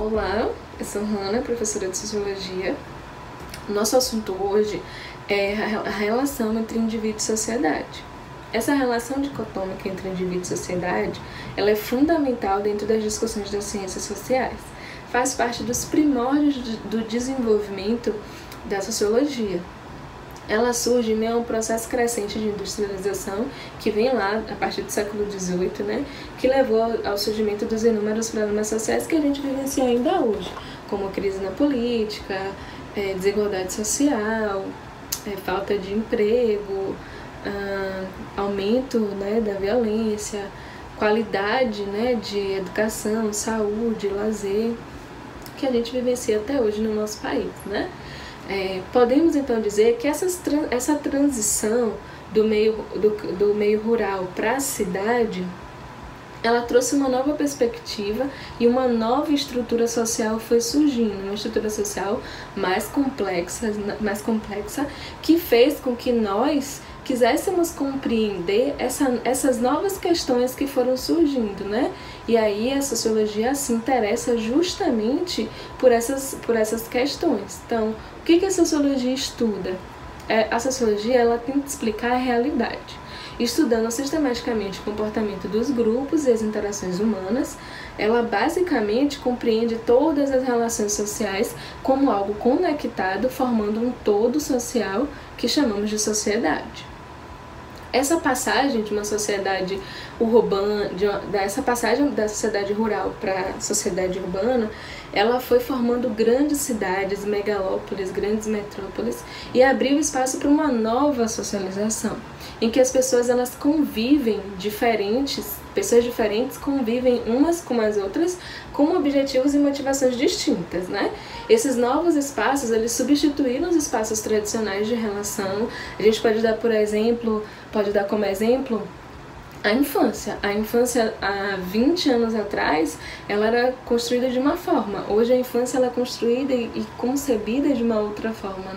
Olá, eu sou Hanna, professora de Sociologia. O nosso assunto hoje é a relação entre indivíduo e sociedade. Essa relação dicotômica entre indivíduo e sociedade, ela é fundamental dentro das discussões das ciências sociais. Faz parte dos primórdios do desenvolvimento da sociologia. Ela surge em meio a um processo crescente de industrialização que vem lá a partir do século XVIII, que levou ao surgimento dos inúmeros problemas sociais que a gente vivencia ainda hoje, como crise na política, desigualdade social, falta de emprego, aumento da violência, qualidade de educação, saúde, lazer, que a gente vivencia até hoje no nosso país, Podemos então dizer que essa transição do meio rural para a cidade, ela trouxe uma nova perspectiva e uma nova estrutura social foi surgindo, uma estrutura social mais complexa, que fez com que nós quiséssemos compreender essas novas questões que foram surgindo, E aí a sociologia se interessa justamente por essas questões. Então, o que a sociologia estuda? A sociologia ela tenta explicar a realidade, estudando sistematicamente o comportamento dos grupos e as interações humanas. Ela basicamente compreende todas as relações sociais como algo conectado, formando um todo social que chamamos de sociedade. Essa passagem de uma sociedade urbana, essa passagem da sociedade rural para a sociedade urbana, ela foi formando grandes cidades, megalópolis, grandes metrópoles e abriu espaço para uma nova socialização, em que as pessoas elas convivem pessoas diferentes convivem umas com as outras com objetivos e motivações distintas, Esses novos espaços, eles substituíram os espaços tradicionais de relação. A gente pode dar como exemplo a infância. A infância, há 20 anos atrás, ela era construída de uma forma. Hoje a infância ela é construída e concebida de uma outra forma,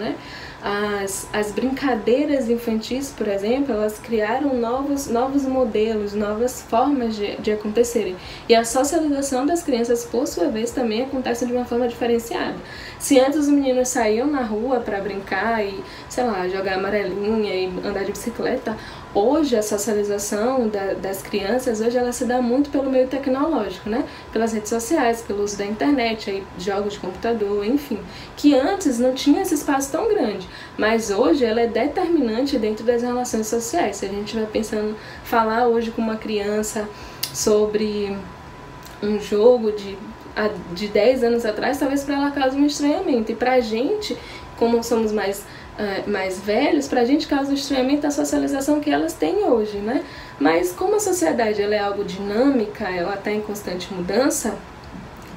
As brincadeiras infantis, por exemplo, elas criaram novos modelos, novas formas de acontecerem. E a socialização das crianças, por sua vez, também acontece de uma forma diferenciada. Se antes os meninos saíam na rua para brincar e, jogar amarelinha e andar de bicicleta, hoje a socialização das crianças, ela se dá muito pelo meio tecnológico, Pelas redes sociais, pelo uso da internet, jogos de computador, enfim. Que antes não tinha esse espaço tão grande, mas hoje ela é determinante dentro das relações sociais. Se a gente vai falar hoje com uma criança sobre um jogo de 10 anos atrás, talvez para ela cause um estranhamento. E para a gente, como somos mais velhos, para a gente causa um estranhamento da socialização que elas têm hoje, Mas como a sociedade ela é algo dinâmica, ela está em constante mudança,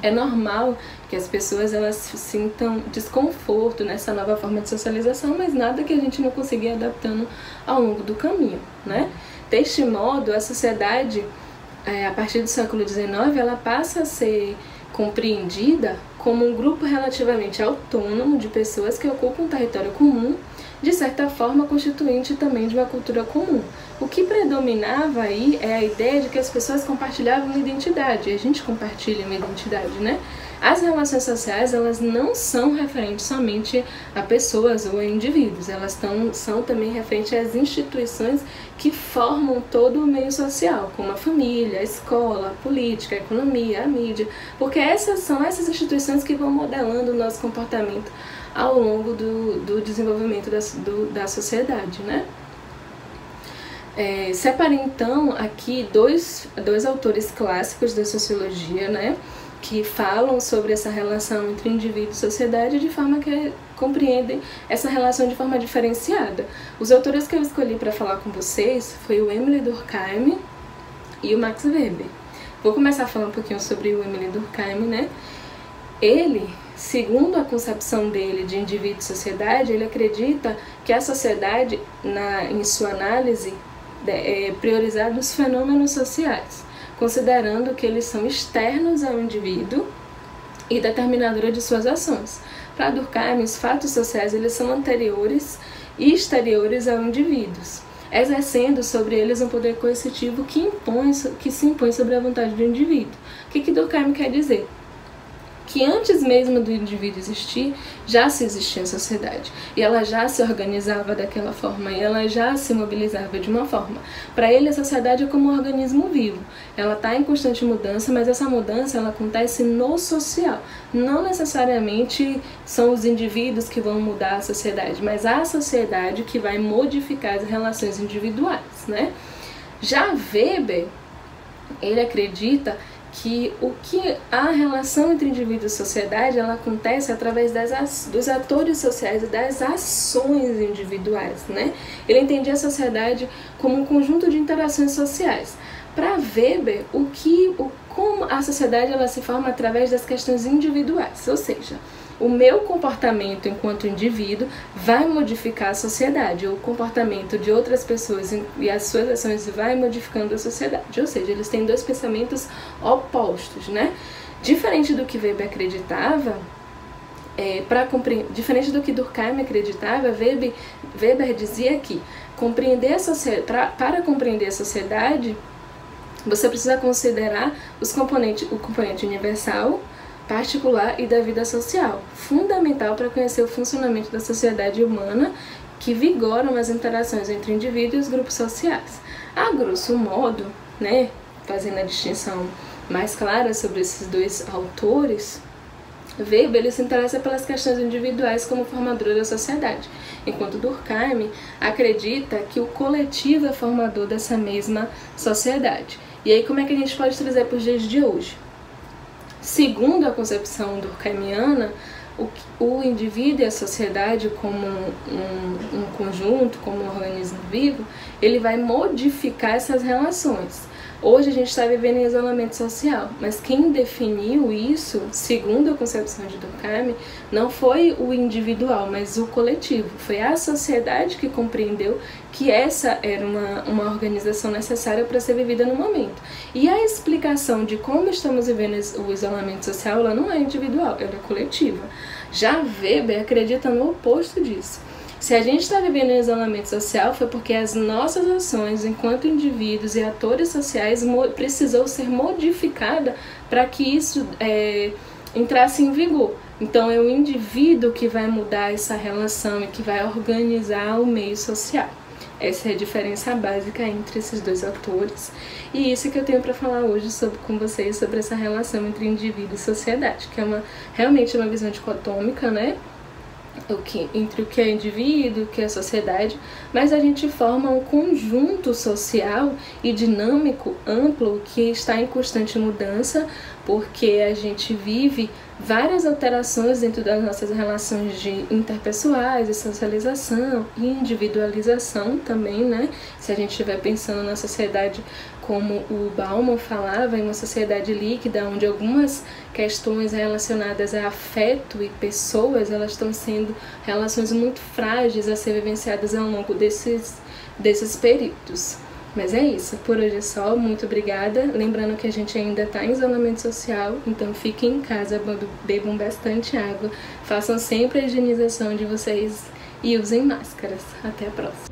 é normal que as pessoas elas sintam desconforto nessa nova forma de socialização, mas nada que a gente não consiga ir adaptando ao longo do caminho, Deste modo, a sociedade, a partir do século XIX, ela passa a ser compreendida como um grupo relativamente autônomo de pessoas que ocupam um território comum, de certa forma constituinte também de uma cultura comum. O que predominava aí é a ideia de que as pessoas compartilhavam uma identidade, e a gente compartilha uma identidade, As relações sociais, elas não são referentes somente a pessoas ou a indivíduos, elas são também referentes às instituições que formam todo o meio social, como a família, a escola, a política, a economia, a mídia, porque são essas instituições que vão modelando o nosso comportamento ao longo do desenvolvimento da sociedade, Separei então aqui dois autores clássicos da sociologia, que falam sobre essa relação entre indivíduo e sociedade de forma que compreendem essa relação de forma diferenciada. Os autores que eu escolhi para falar com vocês foi o Émile Durkheim e o Max Weber. Vou começar a falar um pouquinho sobre o Émile Durkheim, Ele, segundo a concepção dele de indivíduo e sociedade, ele acredita que a sociedade, em sua análise, é priorizada os fenômenos sociais, considerando que eles são externos ao indivíduo e determinadora de suas ações. Para Durkheim, os fatos sociais eles são anteriores e exteriores ao indivíduo, exercendo sobre eles um poder coercitivo que se impõe sobre a vontade do indivíduo. O que Durkheim quer dizer? que antes mesmo do indivíduo existir, já se existia a sociedade. E ela já se organizava daquela forma, e ela já se mobilizava de uma forma. Para ele, a sociedade é como um organismo vivo. Ela está em constante mudança, mas essa mudança ela acontece no social. Não necessariamente são os indivíduos que vão mudar a sociedade, mas a sociedade que vai modificar as relações individuais, né? Já Weber, ele acredita que a relação entre indivíduo e sociedade ela acontece através dos atores sociais e das ações individuais, né? Ele entendia a sociedade como um conjunto de interações sociais. Para Weber, como a sociedade ela se forma através das questões individuais, ou seja, o meu comportamento enquanto indivíduo vai modificar a sociedade, o comportamento de outras pessoas e as suas ações vai modificando a sociedade, ou seja, eles têm dois pensamentos opostos, né? Diferente do que Weber acreditava, diferente do que Durkheim acreditava, Weber dizia que para compreender a sociedade, você precisa considerar o componente universal, particular e da vida social, fundamental para conhecer o funcionamento da sociedade humana que vigoram as interações entre indivíduos e os grupos sociais. A grosso modo, né, fazendo a distinção mais clara sobre esses dois autores, Weber ele se interessa pelas questões individuais como formador da sociedade, enquanto Durkheim acredita que o coletivo é formador dessa mesma sociedade. E aí como é que a gente pode trazer para os dias de hoje? Segundo a concepção durkheimiana, o indivíduo e a sociedade como um conjunto, como um organismo vivo, ele vai modificar essas relações. Hoje a gente está vivendo em isolamento social, mas quem definiu isso, segundo a concepção de Durkheim, não foi o individual, mas o coletivo. Foi a sociedade que compreendeu que essa era uma organização necessária para ser vivida no momento. E a explicação de como estamos vivendo o isolamento social, ela não é individual, ela é coletiva. Já Weber acredita no oposto disso. Se a gente está vivendo em isolamento social, foi porque as nossas ações enquanto indivíduos e atores sociais precisou ser modificada para que isso entrasse em vigor. Então é o indivíduo que vai mudar essa relação e que vai organizar o meio social. Essa é a diferença básica entre esses dois autores. E isso que eu tenho para falar hoje com vocês sobre essa relação entre indivíduo e sociedade, que é realmente uma visão dicotômica, né? Entre o que é indivíduo, o que é sociedade, mas a gente forma um conjunto social e dinâmico amplo que está em constante mudança, porque a gente vive várias alterações dentro das nossas relações interpessoais, de socialização e individualização também, né? Se a gente estiver pensando na sociedade como o Bauman falava, em uma sociedade líquida, onde algumas questões relacionadas a afeto e pessoas, elas estão sendo relações muito frágeis a ser vivenciadas ao longo desses períodos. Mas é isso, por hoje é só, muito obrigada. Lembrando que a gente ainda está em isolamento social, então fiquem em casa, bebam bastante água, façam sempre a higienização de vocês e usem máscaras. Até a próxima.